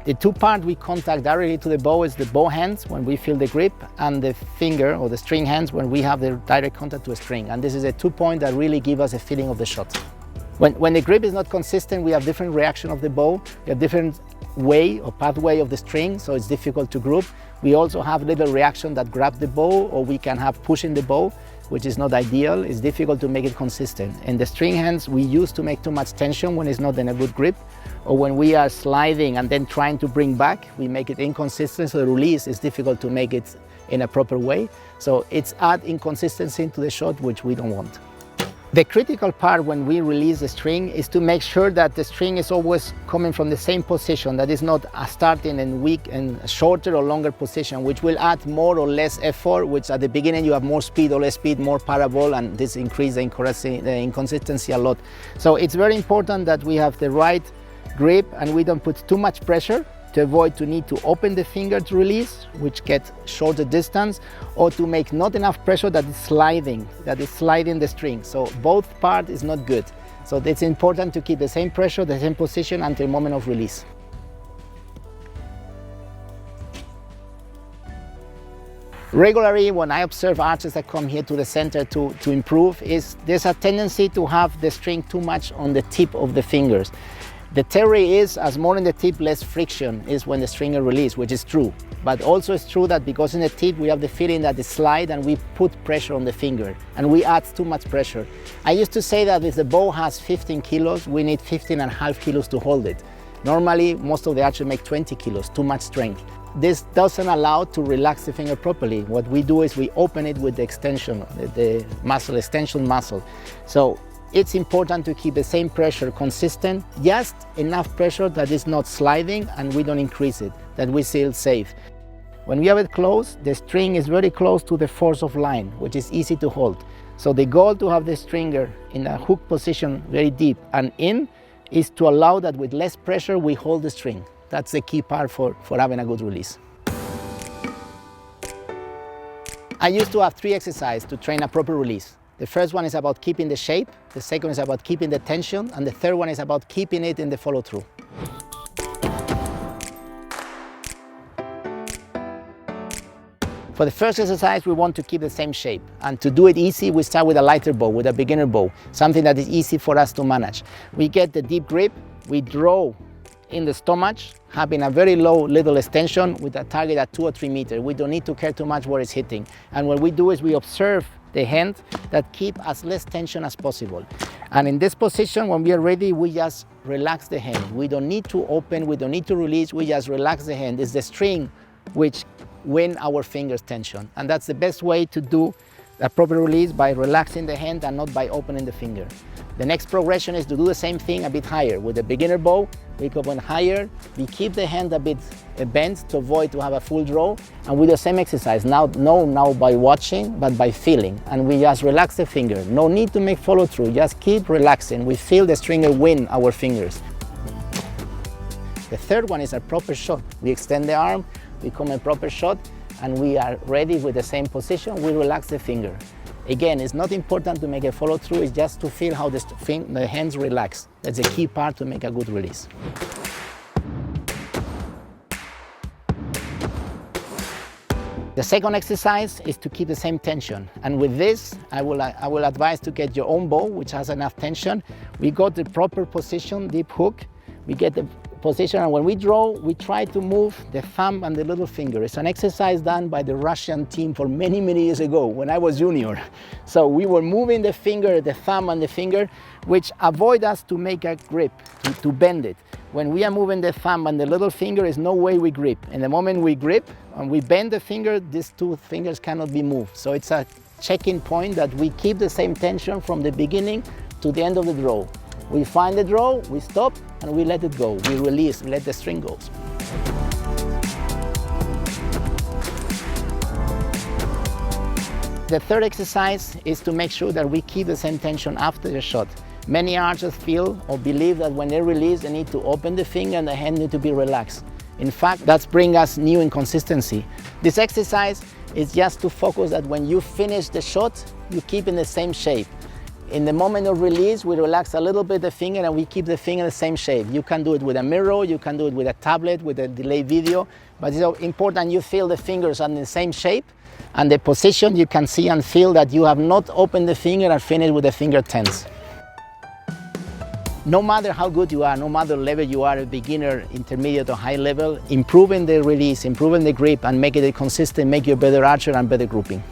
The two parts we contact directly to the bow is the bow hands when we feel the grip, and the finger or the string hands when we have the direct contact to a string. And this is a 2 point that really give us a feeling of the shot. When the grip is not consistent, we have different reaction of the bow, we have different way or pathway of the string, so it's difficult to group. We also have little reaction that grab the bow, or we can have pushing the bow, which is not ideal. It's difficult to make it consistent. In the string hands, we use to make too much tension when it's not in a good grip, or when we are sliding and then trying to bring back, we make it inconsistent, so the release is difficult to make it in a proper way. So it's add inconsistency to the shot, which we don't want. The critical part when we release the string is to make sure that the string is always coming from the same position, that is not starting in weak and shorter or longer position, which will add more or less effort, which at the beginning you have more speed or less speed, more parabole, and this increases the inconsistency a lot. So it's very important that we have the right grip and we don't put too much pressure to avoid to need to open the finger to release, which gets shorter distance, or to make not enough pressure that is sliding the string. So both part is not good. So it's important to keep the same pressure, the same position until the moment of release. Regularly, when I observe archers that come here to the center to improve, there's a tendency to have the string too much on the tip of the fingers. The theory is, as more in the tip, less friction is when the string is released, which is true. But also it's true that because in the tip we have the feeling that it slides and we put pressure on the finger and we add too much pressure. I used to say that if the bow has 15 kilos, we need 15.5 kilos to hold it. Normally, most of the archers make 20 kilos, too much strength. This doesn't allow to relax the finger properly. What we do is we open it with the extension, the muscle, extension muscle. So it's important to keep the same pressure consistent, just enough pressure that is not sliding and we don't increase it, that we feel safe. When we have it close, the string is very close to the force of line, which is easy to hold. So the goal to have the stringer in a hook position very deep and in is to allow that with less pressure we hold the string. That's the key part for having a good release. I used to have 3 exercises to train a proper release. The first one is about keeping the shape, the second is about keeping the tension, and the third one is about keeping it in the follow-through. For the first exercise, we want to keep the same shape. And to do it easy, we start with a lighter bow, with a beginner bow, something that is easy for us to manage. We get the deep grip, we draw in the stomach, having a very low little extension with a target at 2 or 3 meters. We don't need to care too much where it's hitting. And what we do is we observe the hand that keep as less tension as possible. And in this position, when we are ready, we just relax the hand. We don't need to open, we don't need to release, we just relax the hand. It's the string which win our fingers tension. And that's the best way to do a proper release, by relaxing the hand and not by opening the finger. The next progression is to do the same thing a bit higher. With the beginner bow, we go on higher, we keep the hand a bit bent to avoid to have a full draw, and with the same exercise, now by watching, but by feeling. And we just relax the finger. No need to make follow through, just keep relaxing. We feel the stringer win our fingers. The third one is a proper shot. We extend the arm, we come a proper shot, and we are ready with the same position, we relax the finger. Again, it's not important to make a follow through, it's just to feel how the hands relax. That's the key part to make a good release. The second exercise is to keep the same tension. And with this, I will advise to get your own bow, which has enough tension. We got the proper position, deep hook. We get the position, and when we draw, we try to move the thumb and the little finger. It's an exercise done by the Russian team for many, many years ago when I was junior. So we were moving the finger, the thumb and the finger, which avoid us to make a grip, to bend it. When we are moving the thumb and the little finger, is no way we grip. In the moment we grip and we bend the finger, these two fingers cannot be moved. So it's a checking point that we keep the same tension from the beginning to the end of the draw. We find the draw, we stop, and we let it go. We release, let the string go. The third exercise is to make sure that we keep the same tension after the shot. Many archers feel or believe that when they release, they need to open the finger and the hand need to be relaxed. In fact, that's bring us new inconsistency. This exercise is just to focus that when you finish the shot, you keep in the same shape. In the moment of release, we relax a little bit the finger and we keep the finger the same shape. You can do it with a mirror, you can do it with a tablet, with a delay video, but it's important you feel the fingers are in the same shape, and the position you can see and feel that you have not opened the finger and finished with the finger tense. No matter how good you are, no matter level you are, a beginner, intermediate or high level, improving the release, improving the grip and making it consistent make you a better archer and better grouping.